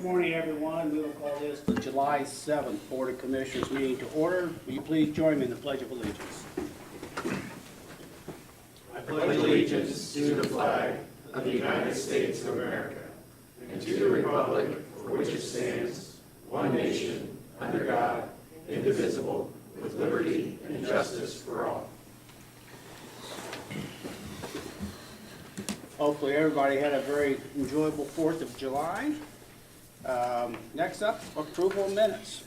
morning, everyone. We will call this the July 7th Board of Commissioners meeting to order. Will you please join me in the Pledge of Allegiance? I pledge allegiance to the flag of the United States of America and to the republic for which it stands, one nation, under God, indivisible, with liberty and justice for all. Hopefully everybody had a very enjoyable 4th of July. Next up, approval of minutes.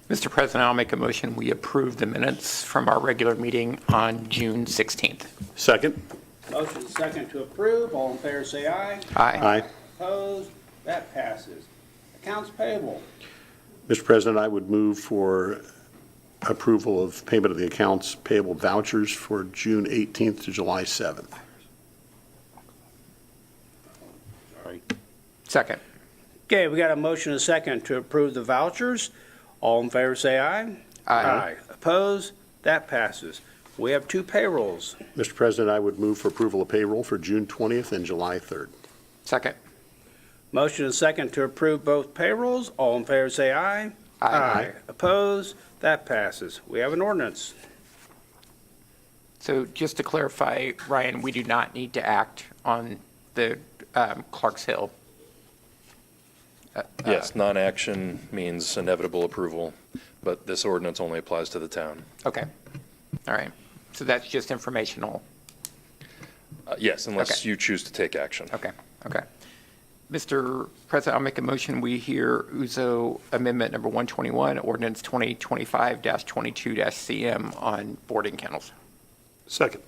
Mr. President, I'll make a motion. We approve the minutes from our regular meeting on June 16th. Second. Motion is second to approve. All in favor say aye. Aye. Opposed? That passes. Accounts payable. Mr. President, I would move for approval of payment of the accounts payable vouchers for June 18th to July 7th. Sorry. Second. Okay, we got a motion and a second to approve the vouchers. All in favor say aye. Opposed? That passes. We have two payrolls. Mr. President, I would move for approval of payroll for June 20th and July 3rd. Second. Motion and second to approve both payrolls. All in favor say aye. Opposed? That passes. We have an ordinance. So just to clarify, Ryan, we do not need to act on the Clarks Hill. Yes, non-action means inevitable approval, but this ordinance only applies to the town. Okay. All right. So that's just informational. Yes, unless Okay. you choose to take action. Okay. Okay. Mr. President, I'll make a motion. We hear UZO Amendment Number 121, Ordinance 2025-22-CM on boarding kennels. Second.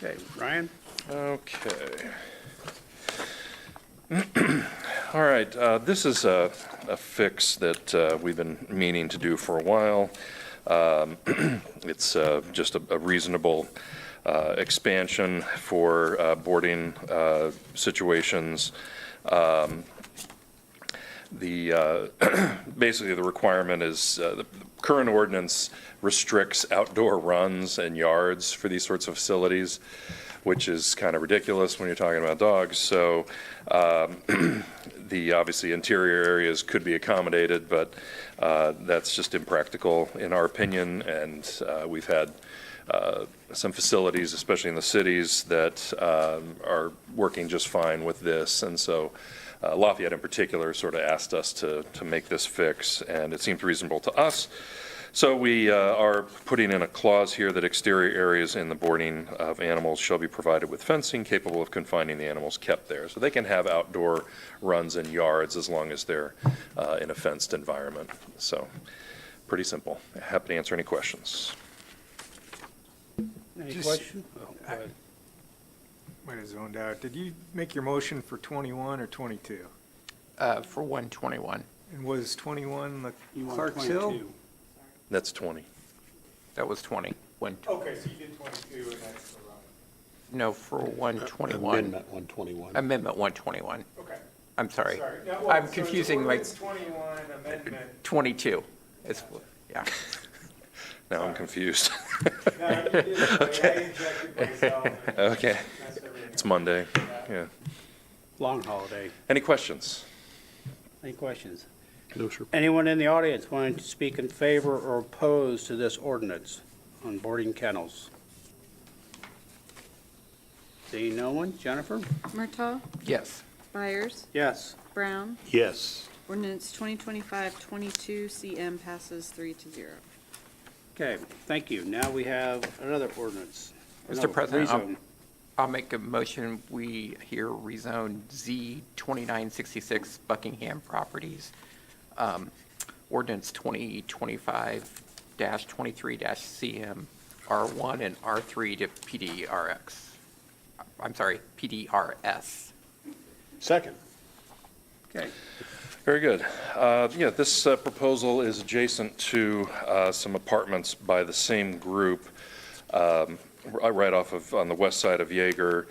Okay, Ryan? Okay. All right, this is a fix that we've been meaning to do for a while. It's just a reasonable expansion for boarding situations. Basically, the requirement is the current ordinance restricts outdoor runs and yards for these sorts of facilities, which is kind of ridiculous when you're talking about dogs. So the obviously interior areas could be accommodated, but that's just impractical in our opinion. And we've had some facilities, especially in the cities, that are working just fine with this. And so Lafayette in particular sort of asked us to make this fix, and it seemed reasonable to us. So we are putting in a clause here that exterior areas in the boarding of animals shall be provided with fencing capable of confining the animals kept there. So they can have outdoor runs and yards as long as they're in a fenced environment. So pretty simple. Happy to answer any questions. Any question? Oh, go ahead. Might have zoned out. Did you make your motion for 21 or 22? For 121. And was 21 the You want Clarks Hill? 22. That's 20. That was 20. Okay, so you did 22 and that's the wrong. No, for 121. Amendment 121. Amendment 121. Okay. I'm sorry. No, well, I'm so confusing the my ordinance 21 amendment. 22. It's, yeah. Now I'm confused. No, you did it, but I injected myself. Okay. Messed everything It's up. Monday. Yeah. Long holiday. Any questions? Any questions? No, sir. Anyone in the audience wanting to speak in favor or oppose to this ordinance on boarding kennels? Seeing no one, Jennifer? Murtaugh, Yes. Byers, Yes. Brown. Yes. Ordinance 2025-22 CM passes 3-0. Okay, thank you. Now we have another ordinance. Mr. President, rezone. I'll make a motion. We hear rezone Z 2966 Buckingham Properties. Ordinance 2025-23-CM R1 and R3 to PDRX. I'm sorry, PDRS. Second. Okay, Very good. Yeah, this proposal is adjacent to some apartments by the same group right off of on the west side of Yeager.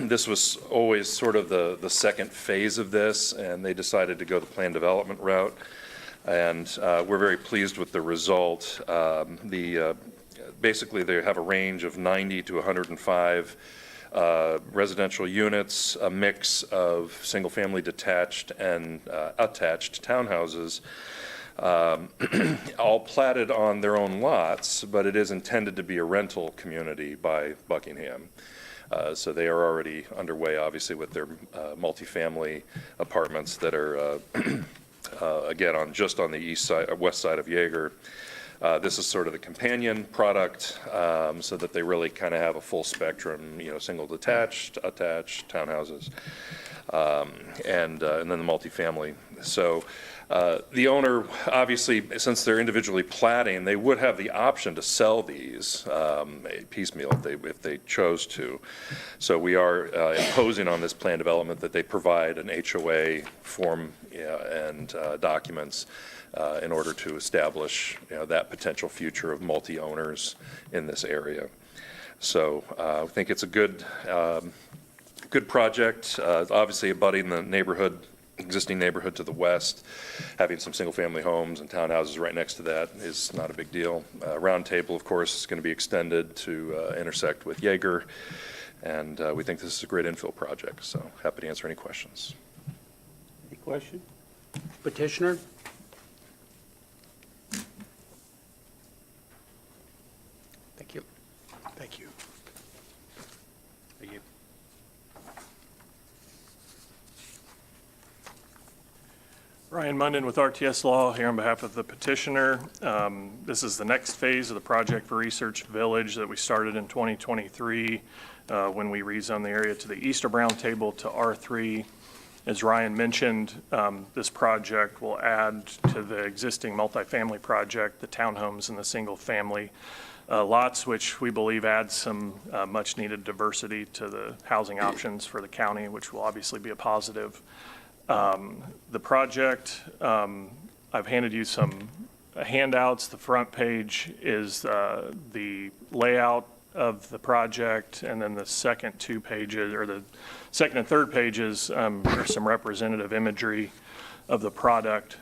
This was always sort of the second phase of this, and they decided to go the plan development route. And we're very pleased with the result. Basically, they have a range of 90 to 105 residential units, a mix of single-family detached and attached townhouses, all platted on their own lots, but it is intended to be a rental community by Buckingham. So they are already underway, obviously, with their multifamily apartments that are, again, just on the west side of Yeager. This is sort of the companion product, so that they really kind of have a full spectrum, single detached, attached, townhouses, and then the multifamily. So the owner, obviously, since they're individually platting, they would have the option to sell these piecemeal if they chose to. So we are imposing on this plan development that they provide an HOA form and documents in order to establish that potential future of multi-owners in this area. So I think it's a good project. Obviously abutting the existing neighborhood to the west, having some single-family homes and townhouses right next to that is not a big deal. Round Table, of course, is going to be extended to intersect with Yeager, and we think this is a great infill project, so happy to answer any questions. Any question? Petitioner? Thank you. Thank you. Thank you. Ryan Munden with RTS Law here on behalf of the petitioner. This is the next phase of the project for Research Village that we started in 2023 when we rezoned the area to the east of Round Table to R3. As Ryan mentioned, this project will add to the existing multifamily project, the townhomes and the single-family lots, which we believe adds some much-needed diversity to the housing options for the county, which will obviously be a positive. The project, I've handed you some handouts. The front page is the layout of the project, and then the second two pages, or the second and third pages, there's some representative imagery of the product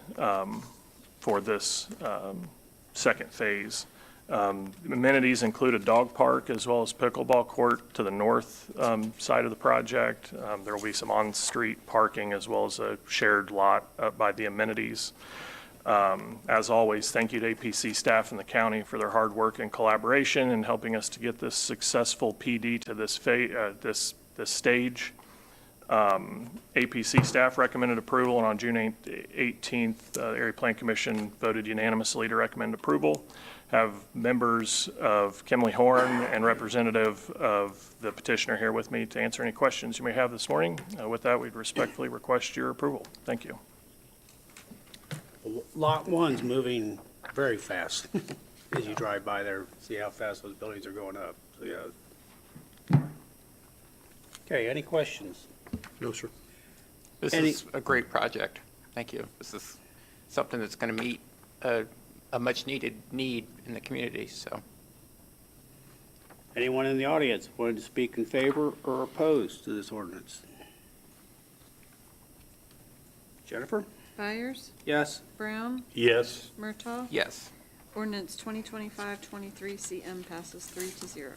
for this second phase. Amenities include a dog park as well as pickleball court to the north side of the project. There will be some on-street parking as well as a shared lot up by the amenities. As always, thank you to APC staff and the county for their hard work and collaboration in helping us to get this successful PD to this stage. APC staff recommended approval, and on June 18th, the Area Plan Commission voted unanimously to recommend approval. Have members of Kimley Horn and representative of the petitioner here with me to answer any questions you may have this morning. With that, we'd respectfully request your approval. Thank you. Lot 1's moving very fast as you drive by there, see how fast those buildings are going up. So, yeah. Okay, any questions? No, sir. This is a great project. Thank you. This is something that's going to meet a much-needed need in the community, so. Anyone in the audience wanting to speak in favor or opposed to this ordinance? Jennifer? Byers, Yes. Brown, Yes. Murtaugh. Yes. Ordinance 2025-23 CM passes 3-0.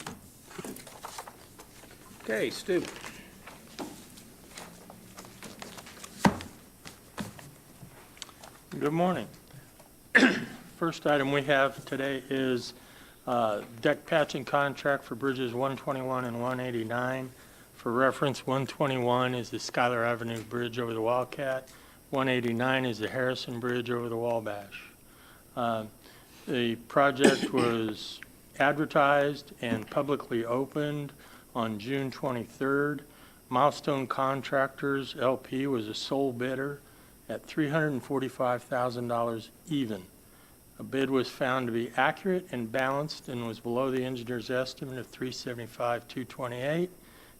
Okay, Stu. Good morning. First item we have today is deck patching contract for bridges 121 and 189. For reference, 121 is the Schuyler Avenue Bridge over the Wildcat. 189 is the Harrison Bridge over the Wabash. The project was advertised and publicly opened on June 23rd. Milestone Contractors LP was a sole bidder at $345,000 even. A bid was found to be accurate and balanced and was below the engineer's estimate of $375,228,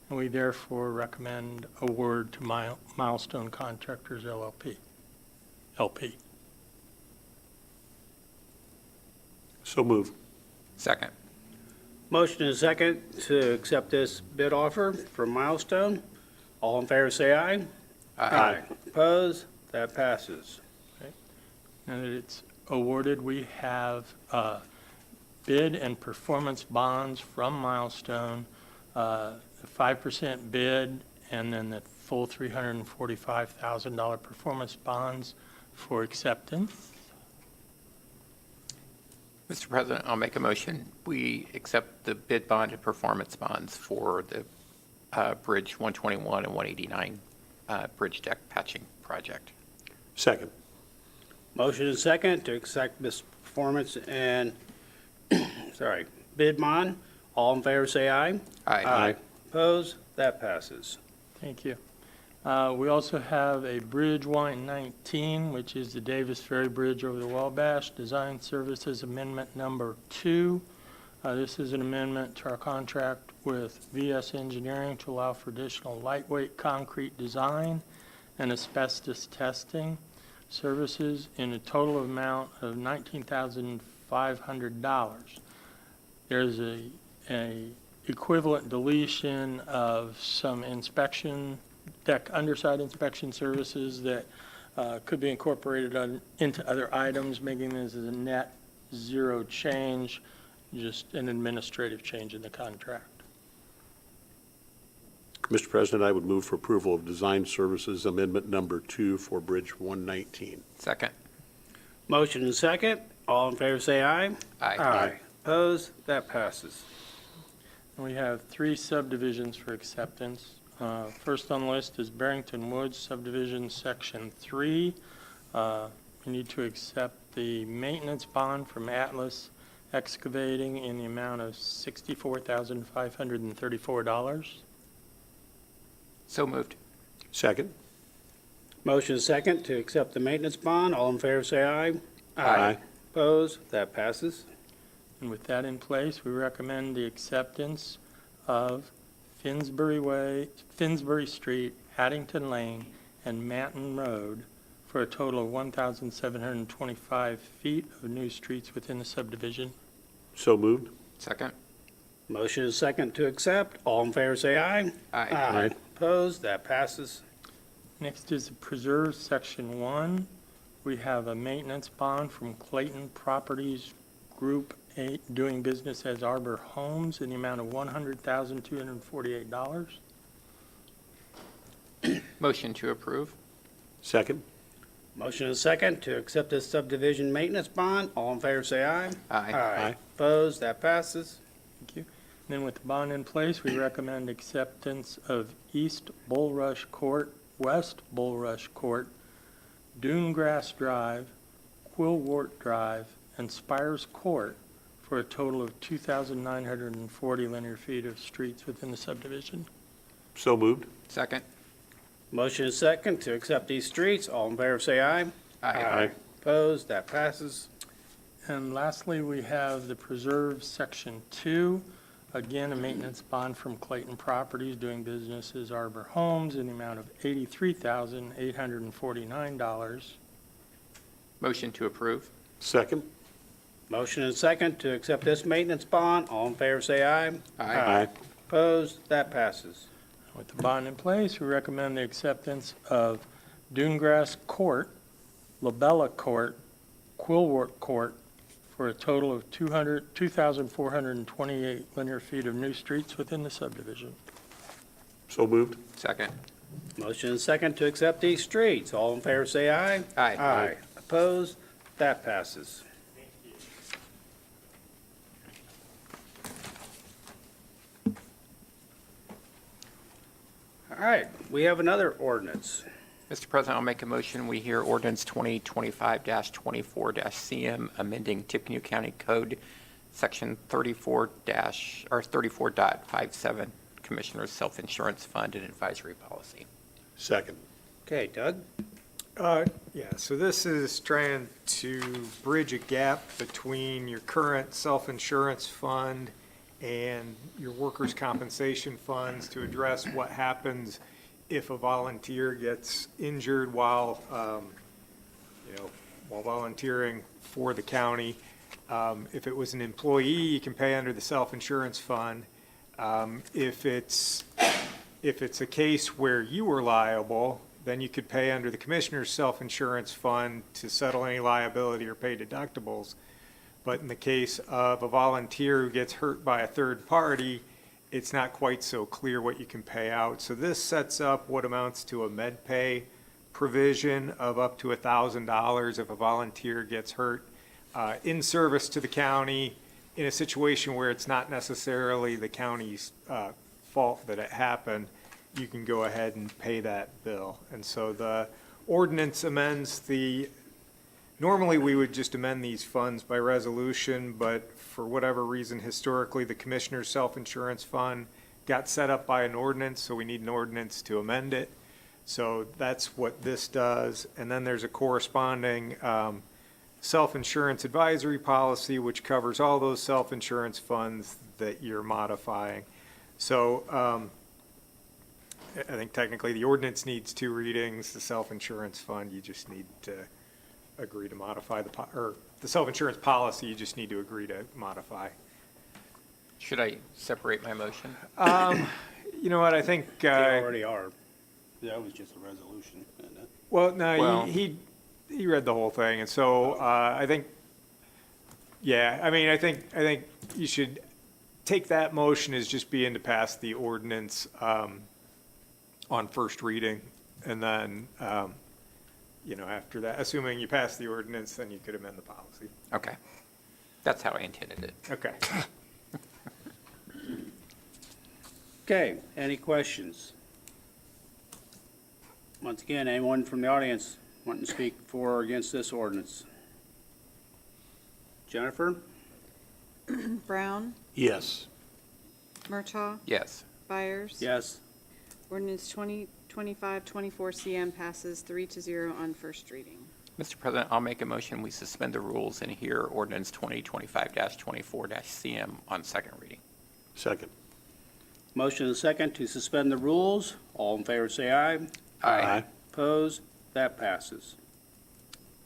and we therefore recommend award to Milestone Contractors LP. So move. Second. Motion and second to accept this bid offer from Milestone. All in favor, say aye. Opposed? That passes. Now that it's awarded, we have bid and performance bonds from Milestone the 5% bid, and then the full $345,000 performance bonds for acceptance. Mr. President, I'll make a motion. We accept the bid bond and performance bonds for the Bridge 121 and 189 bridge deck patching project. Second. Motion and second to accept this performance and, bid bond. All in favor, say aye. Aye. Opposed? That passes. Thank you. We also have a Bridge 119, which is the Davis Ferry Bridge over the Wabash, Design Services Amendment Number 2. This is an amendment to our contract with VS Engineering to allow for additional lightweight concrete design and asbestos testing services in a total amount of $19,500. There's a equivalent deletion of some inspection, deck underside inspection services that could be incorporated into other items, making this as a net zero change, just an administrative change in the contract. Mr. President, I would move for approval of Design Services Amendment Number 2 for Bridge 119. Second. Motion and second. All in favor, say aye. Aye. Opposed? That passes. We have 3 subdivisions for acceptance. First on the list is Barrington Woods Subdivision Section 3. We need to accept the maintenance bond from Atlas Excavating in the amount of $64,534. So moved. Second. Motion and second to accept the maintenance bond. All in favor, say aye. Aye. Opposed? That passes. And with that in place, we recommend the acceptance of Finsbury Street, Addington Lane, and Manton Road for a total of 1,725 feet of new streets within the subdivision. So moved. Second. Motion is second to accept. All in favor, say aye. Aye. Opposed? That passes. Next is the Preserve Section 1. We have a maintenance bond from Clayton Properties Group 8, doing business as Arbor Homes, in the amount of $100,248. Motion to approve. Second. Motion is second to accept this subdivision maintenance bond. All in favor, say aye. Aye. Opposed? That passes. Thank you. Then with the bond in place, we recommend acceptance of East Bulrush Court, West Bulrush Court, Dunegrass Drive, Quillwort Drive, and Spires Court for a total of 2,940 linear feet of streets within the subdivision. So moved. Second. Motion is second to accept these streets. All in favor, say aye. Aye. Opposed? That passes. And lastly, we have the Preserve Section 2. Again, a maintenance bond from Clayton Properties, doing business as Arbor Homes, in the amount of $83,849. Motion to approve. Second. Motion is second to accept this maintenance bond. All in favor, say aye. Aye. Opposed? That passes. With the bond in place, we recommend the acceptance of Dunegrass Court, Labella Court, Quillwort Court, for a total of 2,428 linear feet of new streets within the subdivision. So moved. Second. Motion is second to accept these streets. All in favor, say aye. Aye. Opposed? That passes. All right, we have another ordinance. Mr. President, I'll make a motion. We hear ordinance 2025-24-CM, amending Tippecanoe County Code, Section 34.57, Commissioner's Self-Insurance Fund and Advisory Policy. Second. Okay, Doug? Yeah, so this is trying to bridge a gap between your current self-insurance fund and your workers' compensation funds to address what happens if a volunteer gets injured while volunteering for the county. If it was an employee, you can pay under the self-insurance fund. If it's a case where you were liable, then you could pay under the commissioner's self-insurance fund to settle any liability or pay deductibles. But in the case of a volunteer who gets hurt by a third party it's not quite so clear what you can pay out. So this sets up what amounts to a med pay provision of up to $1,000 if a volunteer gets hurt in service to the county in a situation where it's not necessarily the county's fault that it happened. You can go ahead and pay that bill. And so the ordinance amends normally we would just amend these funds by resolution, but for whatever reason, historically, the Commissioner's Self-Insurance Fund got set up by an ordinance, so we need an ordinance to amend it. So that's what this does. And then there's a corresponding self-insurance advisory policy, which covers all those self-insurance funds that you're modifying. So I think technically the ordinance needs 2 readings. The self-insurance fund, you just need to agree to modify or the self-insurance policy, you just need to agree to modify. Should I separate my motion? You know what, I think. They already are. That was just a resolution, isn't it? Well, no, Well- he read the whole thing, and so I think, yeah, I mean, I think you should take that motion as just being to pass the ordinance on first reading, and then, after that, assuming you pass the ordinance, then you could amend the policy. Okay. That's how I intended it. Okay. Okay, any questions? Once again, anyone from the audience wanting to speak for or against this ordinance? Jennifer? Brown, Yes. Murtaugh, Yes. Byers. Yes. Ordinance 2025-24 CM passes 3-0 on first reading. Mr. President, I'll make a motion, we suspend the rules and hear ordinance 2025-24-CM on second reading. Second. Motion and second to suspend the rules. All in favor, say aye. Aye. Opposed? That passes.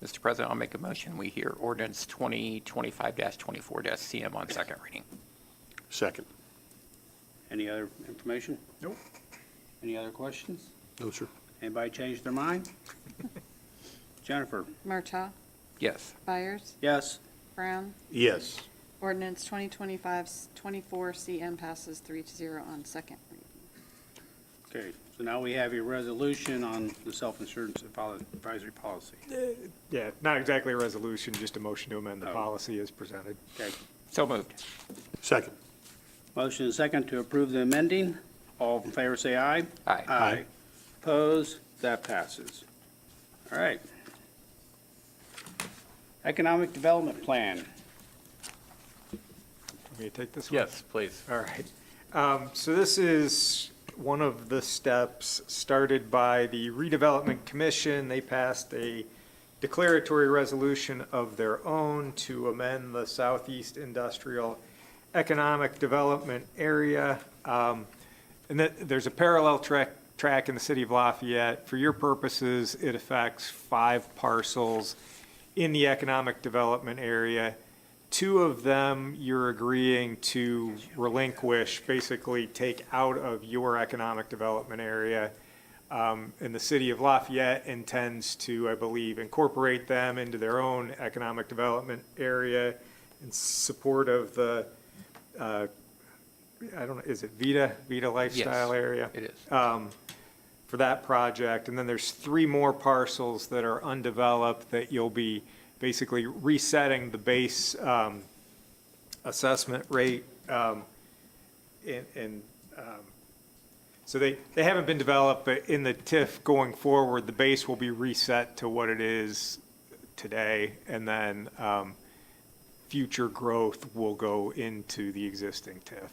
Mr. President, I'll make a motion, we hear ordinance 2025-24-CM on second reading. Second. Any other information? Nope. Any other questions? No, sir. Anybody change their mind? Jennifer? Murtaugh, Yes. Byers, Yes. Brown. Yes. Ordinance 2025-24 CM passes 3-0 on second reading. Okay, so now we have your resolution on the self-insurance advisory policy. Yeah, not exactly a resolution, just a motion to amend the Oh. policy as presented. Okay. So moved. Second. Motion and second to approve the amending. All in favor, say aye. Aye. Aye. Opposed? That passes. All right. Economic Development Plan. Want me to take this one? Yes, please. All right. So this is one of the steps started by the Redevelopment Commission. They passed a declaratory resolution of their own to amend the Southeast Industrial Economic Development Area. And there's a parallel track in the city of Lafayette. For your purposes, it affects 5 parcels in the economic development area. 2 of them you're agreeing to relinquish, basically take out of your economic development area. And the city of Lafayette intends to, I believe, incorporate them into their own economic development area in support of the, I don't know, is it Vita Lifestyle Yes, area? it is. For that project. And then there's 3 more parcels that are undeveloped that you'll be basically resetting the base assessment rate. So they haven't been developed, but in the TIF going forward, the base will be reset to what it is today. And then future growth will go into the existing TIF.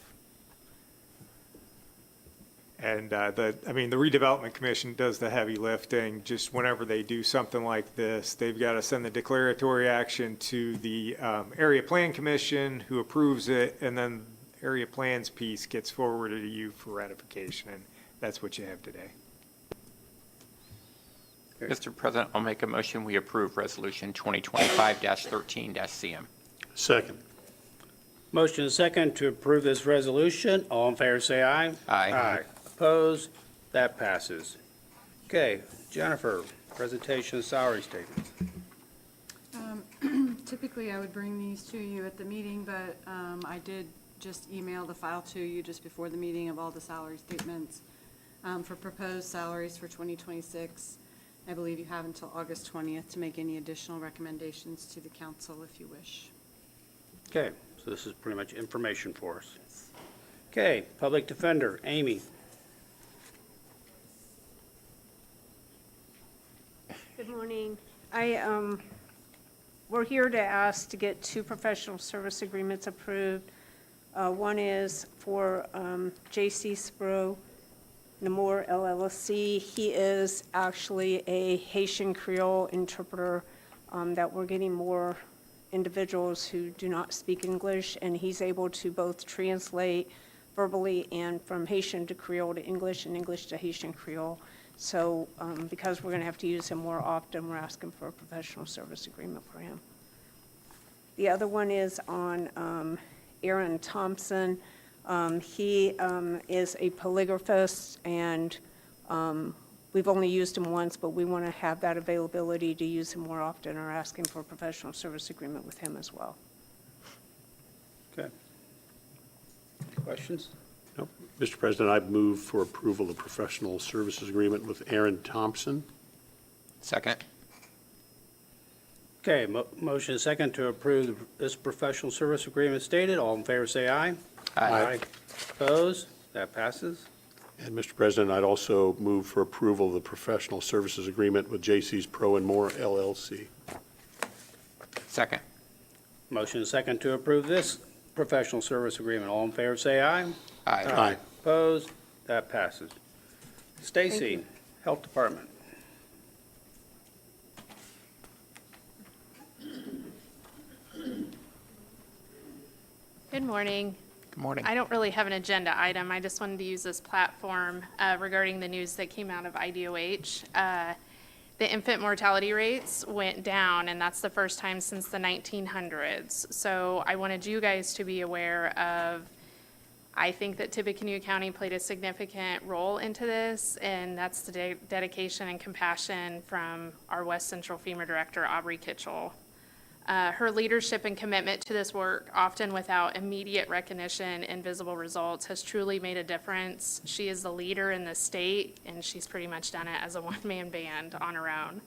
And the redevelopment commission does the heavy lifting. Just whenever they do something like this, they've got to send the declaratory action to the area plan commission, who approves it, and then area plans piece gets forwarded to you for ratification, and that's what you have today. Mr. President, I'll make a motion, we approve resolution 2025-13-CM. Second. Motion and second to approve this resolution. All in favor, say aye. Aye. Opposed? That passes. Okay, Jennifer, presentation of salary statements. Typically, I would bring these to you at the meeting, but I did just email the file to you just before the meeting of all the salary statements for proposed salaries for 2026. I believe you have until August 20th to make any additional recommendations to the council if you wish. Okay, so this is pretty much information for us. Okay, Public Defender, Amy. Good morning. We're here to ask to get 2 professional service agreements approved. One is for J.C. Spro Namor LLC. He is actually a Haitian Creole interpreter that we're getting more individuals who do not speak English, and he's able to both translate verbally and from Haitian to Creole to English and English to Haitian Creole. So because we're going to have to use him more often, we're asking for a professional service agreement for him. The other one is on Aaron Thompson. He is a polygraphist, and we've only used him once, but we want to have that availability to use him more often, or asking for a professional service agreement with him as well. Okay. Questions? Nope. Mr. President, I move for approval of professional services agreement with Aaron Thompson. Second. Okay, motion is second to approve this professional service agreement stated. All in favor, say aye. Aye. Opposed? That passes. And Mr. President, I'd also move for approval of the professional services agreement with J.C.'s Pro and More LLC. Second. Motion is second to approve this professional service agreement. All in favor, say aye. Aye. Opposed? That passes. Stacy, Health Department. Good morning. Good morning. I don't really have an agenda item. I just wanted to use this platform regarding the news that came out of IDOH. The infant mortality rates went down, and that's the first time since the 1900s. So I wanted you guys to be aware of, I think that Tippecanoe County played a significant role into this, and that's the dedication and compassion from our West Central FEMA Director, Aubrey Kitchell. Her leadership and commitment to this work, often without immediate recognition and visible results, has truly made a difference. She is the leader in the state, and she's pretty much done it as a one-man band on her own.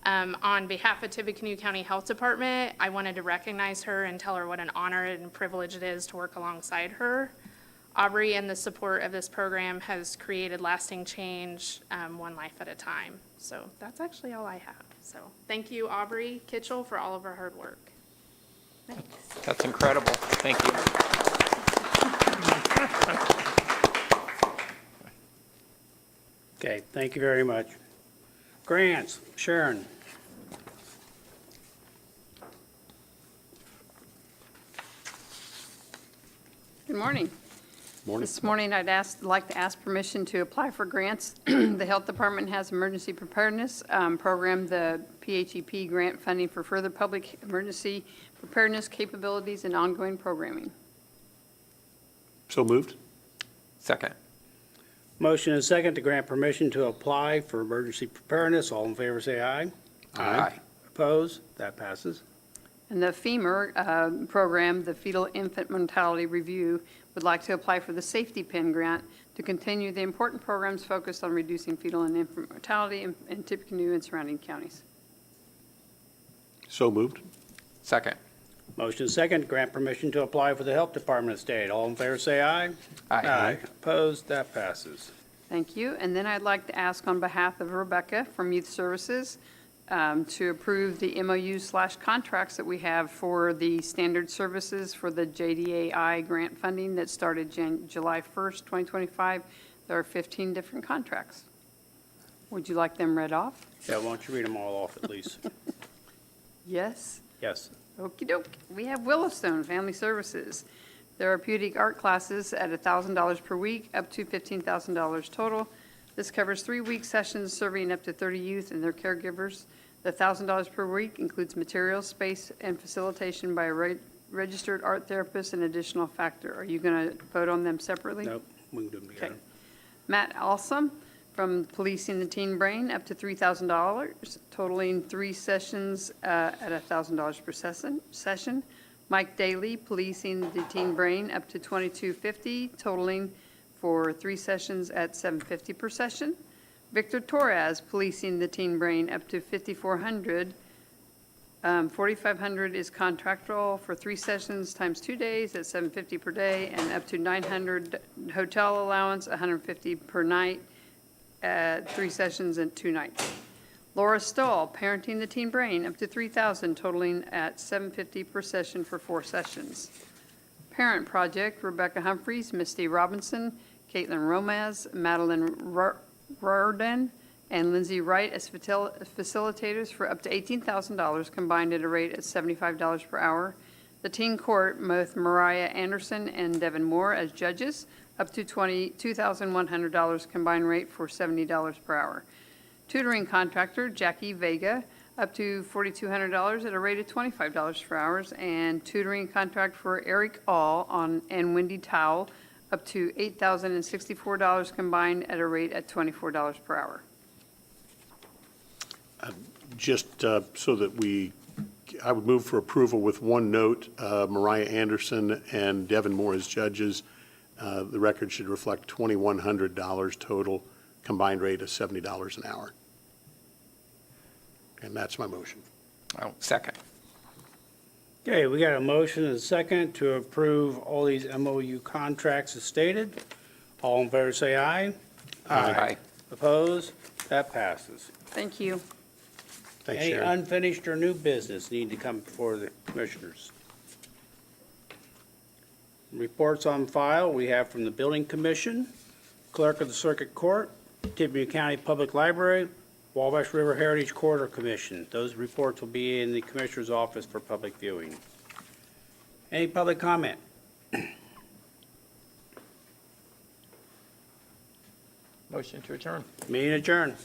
On behalf of Tippecanoe County Health Department, I wanted to recognize her and tell her what an honor and privilege it is to work alongside her. Aubrey and the support of this program has created lasting change, one life at a time. So that's actually all I have. So thank you, Aubrey Kitchell, for all of her hard work. Thanks. That's incredible. Thank you. Okay, thank you very much. Grants, Sharon. Good morning. Morning. This morning, like to ask permission to apply for grants. The Health Department has emergency preparedness program, the PHEP grant funding for further public emergency preparedness capabilities and ongoing programming. So moved. Second. Motion is second to grant permission to apply for emergency preparedness. All in favor, say aye. Aye. Opposed? That passes. And the FEMA program, the Fetal Infant Mortality Review, would like to apply for the Safety Pin Grant to continue the important programs focused on reducing fetal and infant mortality in Tippecanoe and surrounding counties. So moved. Second. Motion is second to grant permission to apply for the Health Department estate. All in favor, say aye. Opposed? That passes. Thank you. And then I'd like to ask on behalf of Rebecca from Youth Services to approve the MOU/contracts that we have for the standard services for the JDAI grant funding that started July 1st, 2025. There are 15 different contracts. Would you like them read off? Yeah, why don't you read them all off at least? Yes. Yes. Okey doke. We have Willowstone Family Services. Therapeutic art classes at $1,000 per week, up to $15,000 total. This covers 3-week sessions serving up to 30 youth and their caregivers. The $1,000 per week includes materials, space, and facilitation by a registered art therapist and additional factor. Are you going to vote on them separately? Nope, we can do them together. Okay. Matt Alsam from Policing the Teen Brain, up to $3,000, totaling 3 sessions at $1,000 per session. Mike Daly, policing the teen brain, up to $22.50, totaling for 3 sessions at $7.50 per session. Victor Torres, policing the teen brain, up to $5,400. $4,500 is contractual for 3 sessions times 2 days at $7.50 per day, and up to $900 hotel allowance, $150 per night at 3 sessions and 2 nights. Laura Stahl, parenting the teen brain, up to $3,000, totaling at $7.50 per session for 4 sessions. Parent Project, Rebecca Humphreys, Misty Robinson, Caitlin Romaz, Madeline Rarden, and Lindsay Wright as facilitators for up to $18,000, combined at a rate of $75 per hour. The Teen Court, both Mariah Anderson and Devin Moore as judges, up to $2,100, combined rate for $70 per hour. Tutoring contractor, Jackie Vega, up to $4,200 at a rate of $25 per hour. And tutoring contract for Eric All and Wendy Towle, up to $8,064, combined at a rate at $24 per hour. Just so that I would move for approval with one note, Mariah Anderson and Devin Moore as judges. The record should reflect $2,100 total, combined rate of $70 an hour. And that's my motion. Oh, second. Okay, we got a motion and a second to approve all these MOU contracts as stated. All in favor, say aye. Aye. Opposed? That passes. Thank you. Thanks, Any Sharon. unfinished or new business need to come before the commissioners? Reports on file, we have from the Building Commission, Clerk of the Circuit Court, Tippecanoe County Public Library, Wabash River Heritage Corridor Commission. Those reports will be in the Commissioner's office for public viewing. Any public comment? Motion to adjourn. Meeting adjourned.